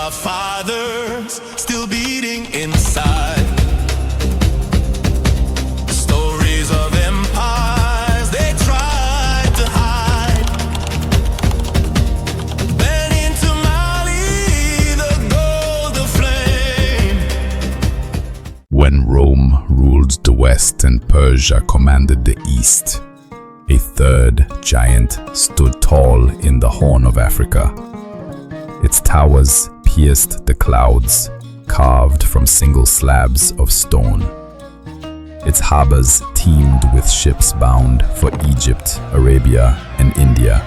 our fathers still beating inside. Stories of empires they tried to hide. Then into Mali, the golden flame. When Rome ruled the West and Persia commanded the East, a third giant stood tall in the Horn of Africa. Its towers pierced the clouds, carved from single slabs of stone. Its harbors teemed with ships bound for Egypt, Arabia, and India.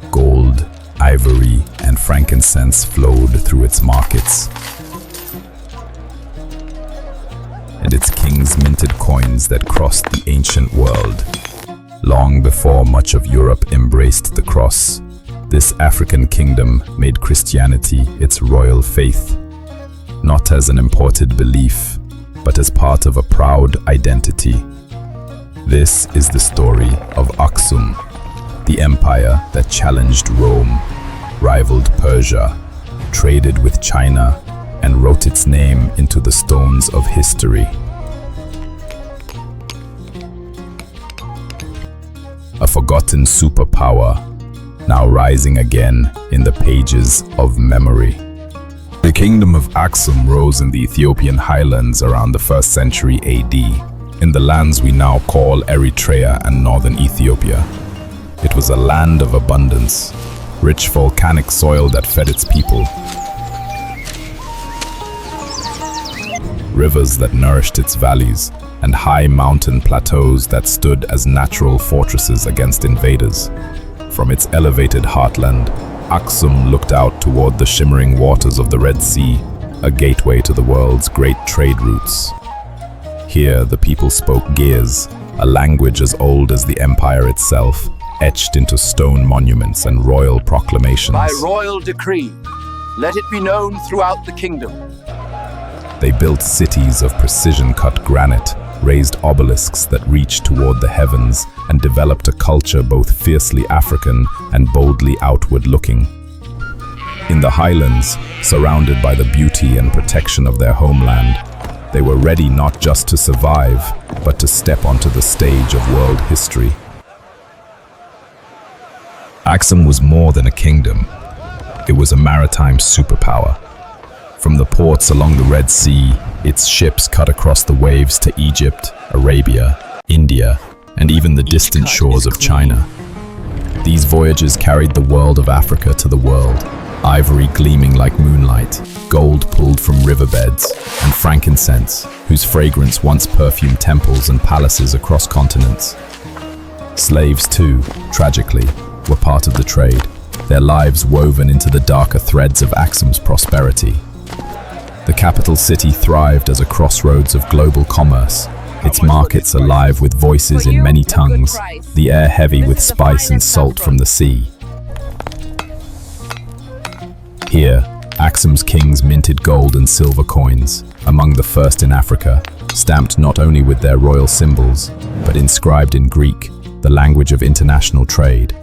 Gold, ivory, and frankincense flowed through its markets, and its kings minted coins that crossed the ancient world. Long before much of Europe embraced the cross, this African kingdom made Christianity its royal faith, not as an imported belief, but as part of a proud identity. This is the story of Axum, the empire that challenged Rome, rivaled Persia, traded with China, and wrote its name into the stones of history. A forgotten superpower, now rising again in the pages of memory. The kingdom of Axum rose in the Ethiopian highlands around the 1st century AD, in the lands we now call Eritrea and northern Ethiopia. It was a land of abundance, rich volcanic soil that fed its people, rivers that nourished its valleys, and high mountain plateaus that stood as natural fortresses against invaders. From its elevated heartland, Axum looked out toward the shimmering waters of the Red Sea, a gateway to the world's great trade routes. Here, the people spoke Ge'ez, a language as old as the empire itself, etched into stone monuments and royal proclamations. By royal decree, let it be known throughout the kingdom. They built cities of precision-cut granite, raised obelisks that reached toward the heavens, and developed a culture both fiercely African and boldly outward-looking. In the highlands, surrounded by the beauty and protection of their homeland, they were ready not just to survive, but to step onto the stage of world history. Axum was more than a kingdom. It was a maritime superpower. From the ports along the Red Sea, its ships cut across the waves to Egypt, Arabia, India, and even the distant shores of China. These voyages carried the world of Africa to the world, ivory gleaming like moonlight, gold pulled from riverbeds, and frankincense, whose fragrance once perfumed temples and palaces across continents. Slaves, too, tragically, were part of the trade, their lives woven into the darker threads of Axum's prosperity. The capital city thrived as a crossroads of global commerce, its markets alive with voices in many tongues, the air heavy with spice and salt from the sea. Here, Axum's kings minted gold and silver coins, among the first in Africa, stamped not only with their royal symbols, but inscribed in Greek, the language of international trade.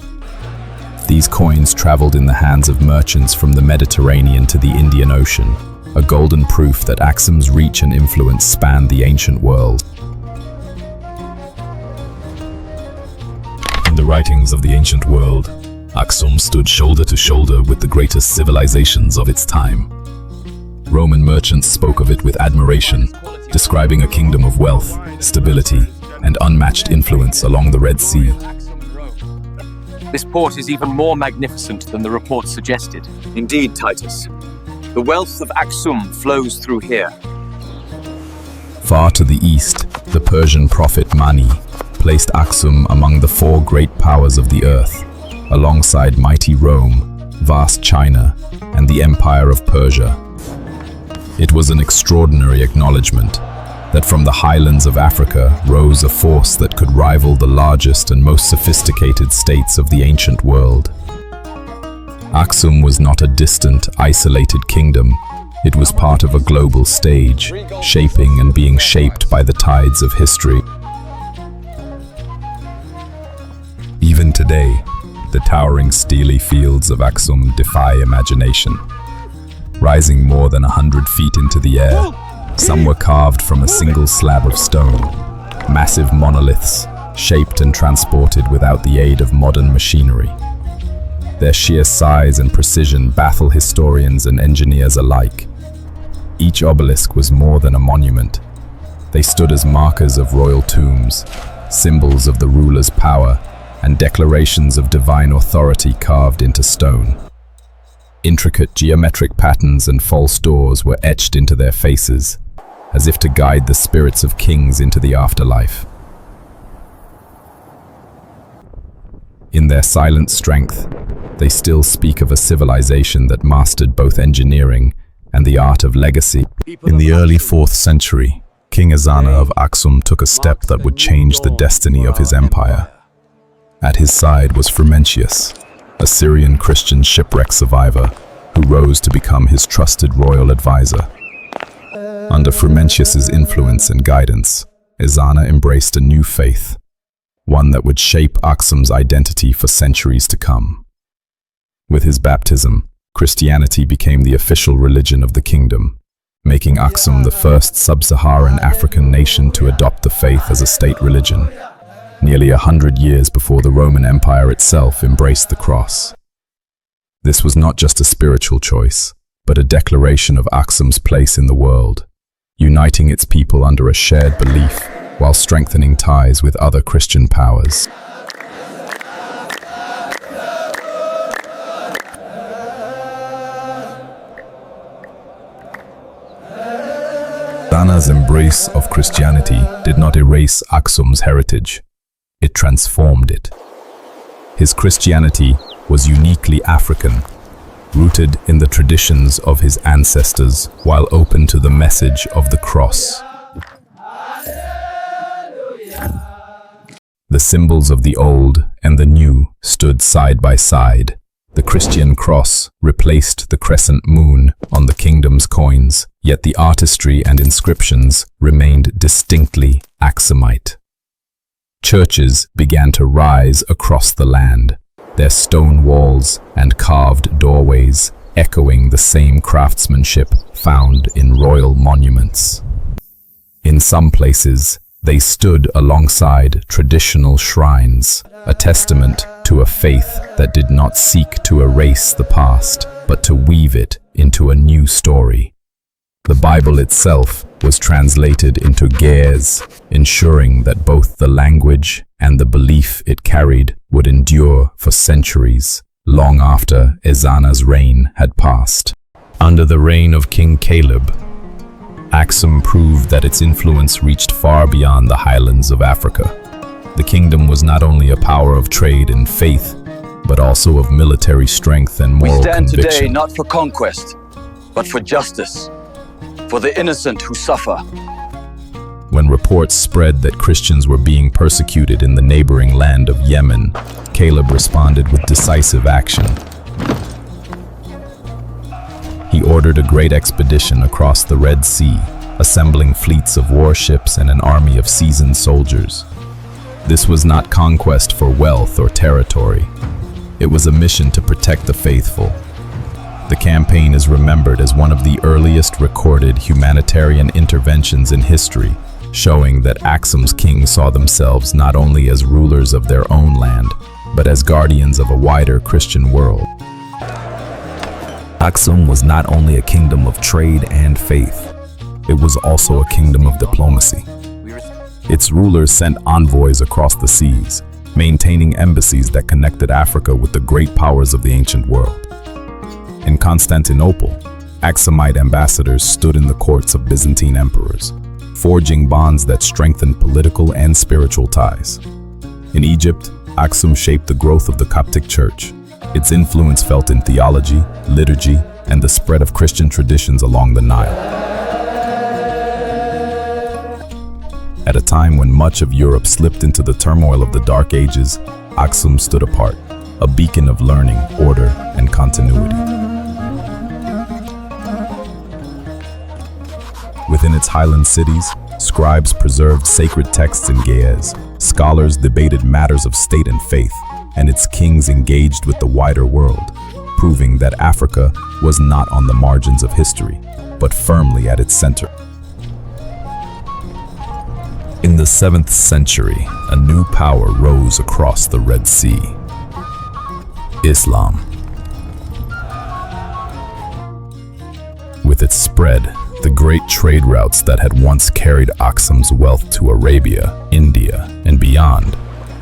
These coins traveled in the hands of merchants from the Mediterranean to the Indian Ocean, a golden proof that Axum's reach and influence spanned the ancient world. In the writings of the ancient world, Axum stood shoulder to shoulder with the greatest civilizations of its time. Roman merchants spoke of it with admiration, describing a kingdom of wealth, stability, and unmatched influence along the Red Sea. This port is even more magnificent than the report suggested. Indeed, Titus. The wealth of Axum flows through here. Far to the east, the Persian prophet Mani placed Axum among the 4 great powers of the earth, alongside mighty Rome, vast China, and the Empire of Persia. It was an extraordinary acknowledgement that from the highlands of Africa rose a force that could rival the largest and most sophisticated states of the ancient world. Axum was not a distant, isolated kingdom. It was part of a global stage, shaping and being shaped by the tides of history. Even today, The towering Stelae fields of Axum defy imagination. Rising more than 100 feet into the air, some were carved from a single slab of stone. Massive monoliths, shaped and transported without the aid of modern machinery. Their sheer size and precision baffle historians and engineers alike. Each obelisk was more than a monument. They stood as markers of royal tombs, symbols of the ruler's power, and declarations of divine authority carved into stone. Intricate geometric patterns and false doors were etched into their faces, as if to guide the spirits of kings into the afterlife. In their silent strength, they still speak of a civilization that mastered both engineering and the art of legacy. In the early 4th century, King Ezana of Axum took a step that would change the destiny of his empire. At his side was Frumentius, a Syrian Christian shipwreck survivor who rose to become his trusted royal advisor. Under Frumentius's influence and guidance, Ezana embraced a new faith, one that would shape Axum's identity for centuries to come. With his baptism, Christianity became the official religion of the kingdom, making Axum the first sub-Saharan African nation to adopt the faith as a state religion, nearly 100 years before the Roman Empire itself embraced the cross. This was not just a spiritual choice, but a declaration of Axum's place in the world, uniting its people under a shared belief while strengthening ties with other Christian powers. Ezana's embrace of Christianity did not erase Axum's heritage. It transformed it. His Christianity was uniquely African, rooted in the traditions of his ancestors while open to the message of the cross. The symbols of the old and the new stood side by side. The Christian cross replaced the crescent moon on the kingdom's coins, yet the artistry and inscriptions remained distinctly Axumite. Churches began to rise across the land, their stone walls and carved doorways echoing the same craftsmanship found in royal monuments. In some places, they stood alongside traditional shrines, a testament to a faith that did not seek to erase the past, but to weave it into a new story. The Bible itself was translated into Ge'ez, ensuring that both the language and the belief it carried would endure for centuries, long after Ezana's reign had passed. Under the reign of King Caleb, Axum proved that its influence reached far beyond the highlands of Africa. The kingdom was not only a power of trade and faith, but also of military strength and moral conviction. We stand today not for conquest, but for justice, for the innocent who suffer. When reports spread that Christians were being persecuted in the neighboring land of Yemen, Caleb responded with decisive action. He ordered a great expedition across the Red Sea, assembling fleets of warships and an army of seasoned soldiers. This was not conquest for wealth or territory. It was a mission to protect the faithful. The campaign is remembered as one of the earliest recorded humanitarian interventions in history, showing that Axum's kings saw themselves not only as rulers of their own land, but as guardians of a wider Christian world. Axum was not only a kingdom of trade and faith, it was also a kingdom of diplomacy. Its rulers sent envoys across the seas, maintaining embassies that connected Africa with the great powers of the ancient world. In Constantinople, Axumite ambassadors stood in the courts of Byzantine emperors, forging bonds that strengthened political and spiritual ties. In Egypt, Axum shaped the growth of the Coptic Church. Its influence felt in theology, liturgy, and the spread of Christian traditions along the Nile. At a time when much of Europe slipped into the turmoil of the Dark Ages, Axum stood apart, a beacon of learning, order, and continuity. Within its highland cities, scribes preserved sacred texts in Ge'ez. Scholars debated matters of state and faith, and its kings engaged with the wider world, proving that Africa was not on the margins of history, but firmly at its center. In the 7th century, a new power rose across the Red Sea: Islam. With its spread, the great trade routes that had once carried Axum's wealth to Arabia, India, and beyond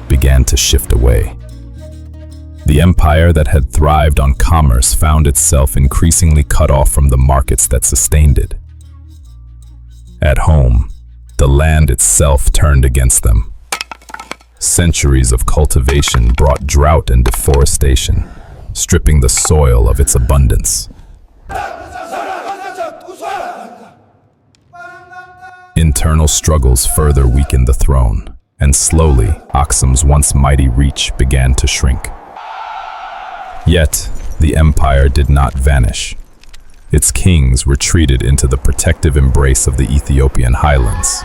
began to shift away. The empire that had thrived on commerce found itself increasingly cut off from the markets that sustained it. At home, the land itself turned against them. Centuries of cultivation brought drought and deforestation, stripping the soil of its abundance. Internal struggles further weakened the throne, and slowly, Axum's once mighty reach began to shrink. Yet, the empire did not vanish. Its kings retreated into the protective embrace of the Ethiopian highlands.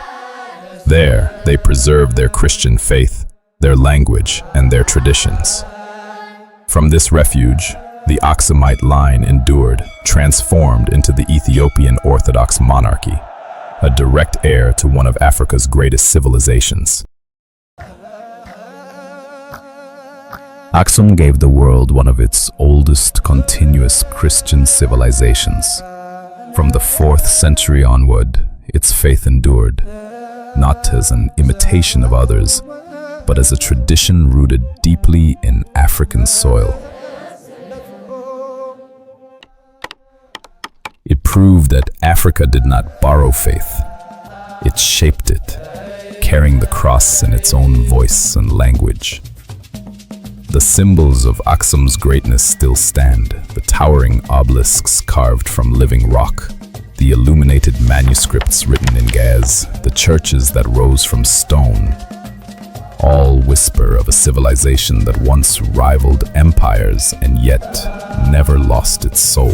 There, they preserved their Christian faith, their language, and their traditions. From this refuge, the Axumite line endured, transformed into the Ethiopian Orthodox monarchy, a direct heir to one of Africa's greatest civilizations. Axum gave the world one of its oldest continuous Christian civilizations. From the 4th century onward, its faith endured, not as an imitation of others, but as a tradition rooted deeply in African soil. It proved that Africa did not borrow faith. It shaped it, carrying the cross in its own voice and language. The symbols of Axum's greatness still stand: the towering obelisks carved from living rock, the illuminated manuscripts written in gaz, the churches that rose from stone, all whisper of a civilization that once rivaled empires and yet never lost its soul.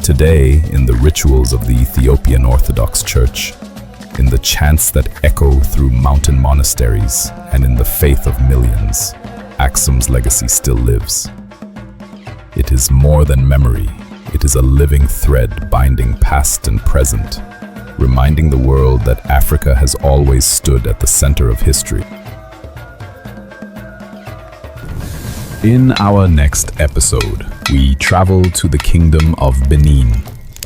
Today, in the rituals of the Ethiopian Orthodox Church, in the chants that echo through mountain monasteries, and in the faith of millions, Axum's legacy still lives. It is more than memory. It is a living thread binding past and present, reminding the world that Africa has always stood at the center of history. In our next episode, we travel to the kingdom of Benin,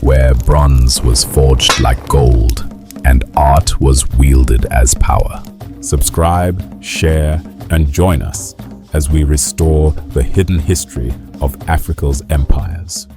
where bronze was forged like gold and art was wielded as power. Subscribe, share, and join us as we restore the hidden history of Africa's empires.